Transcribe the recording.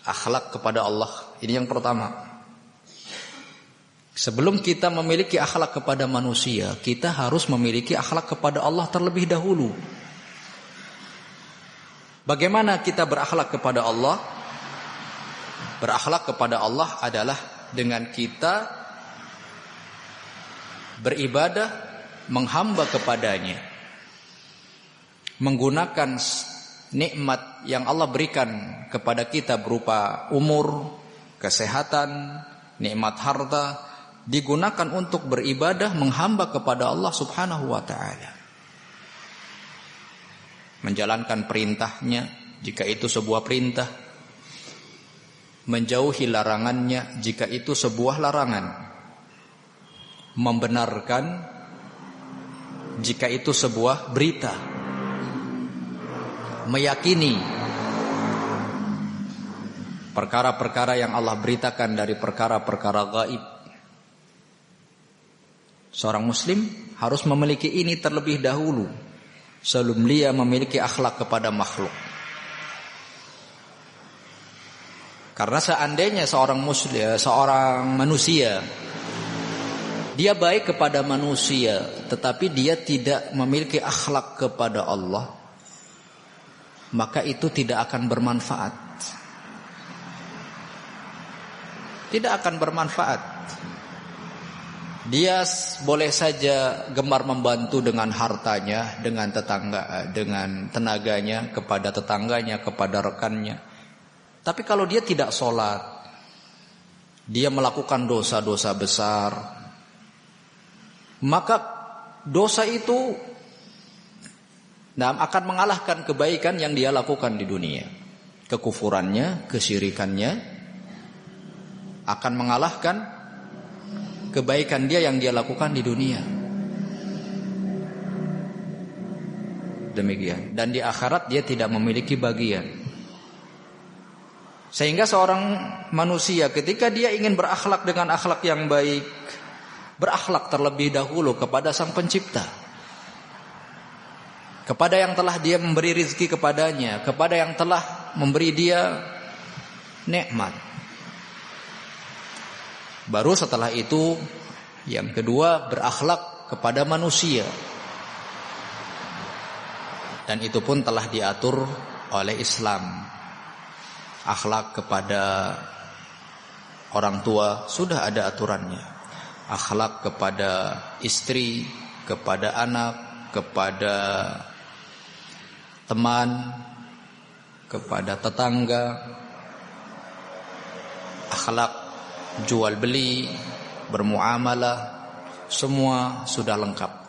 Akhlak kepada Allah. Ini yang pertama. Sebelum kita memiliki akhlak kepada manusia, kita harus memiliki akhlak kepada Allah terlebih dahulu. Bagaimana kita berakhlak kepada Allah? Berakhlak kepada Allah adalah dengan kita beribadah, menghamba kepadanya, menggunakan nikmat yang Allah berikan kepada kita berupa umur, kesehatan, nikmat harta, digunakan untuk beribadah, menghamba kepada Allah Subhanahu wa ta'ala. Menjalankan perintahnya jika itu sebuah perintah, menjauhi larangannya jika itu sebuah larangan, membenarkan jika itu sebuah berita, meyakini perkara-perkara yang Allah beritakan dari perkara-perkara gaib. Seorang muslim harus memiliki ini terlebih dahulu sebelum dia memiliki akhlak kepada makhluk. Karena seandainya seorang muslim, seorang manusia, dia baik kepada manusia, tetapi dia tidak memiliki akhlak kepada Allah, maka itu tidak akan bermanfaat. Tidak akan bermanfaat. Dia boleh saja gemar membantu dengan hartanya, dengan tetangga, dengan tenaganya kepada tetangganya, kepada rekannya. Tapi kalau dia tidak sholat, dia melakukan dosa-dosa besar, maka dosa itu akan mengalahkan kebaikan yang dia lakukan di dunia. Kekufurannya, kesyirikannya akan mengalahkan kebaikan dia yang dia lakukan di dunia. Demikian. Dan di akhirat dia tidak memiliki bagian. Sehingga seorang manusia ketika dia ingin berakhlak dengan akhlak yang baik, berakhlak terlebih dahulu kepada Sang Pencipta, kepada yang telah dia memberi rezeki kepadanya, kepada yang telah memberi dia nikmat. Baru setelah itu yang kedua berakhlak kepada manusia. Dan itu pun telah diatur oleh Islam. Akhlak kepada orang tua sudah ada aturannya. Akhlak kepada istri, kepada anak, kepada teman, kepada tetangga. Akhlak jual beli, bermuamalah, semua sudah lengkap.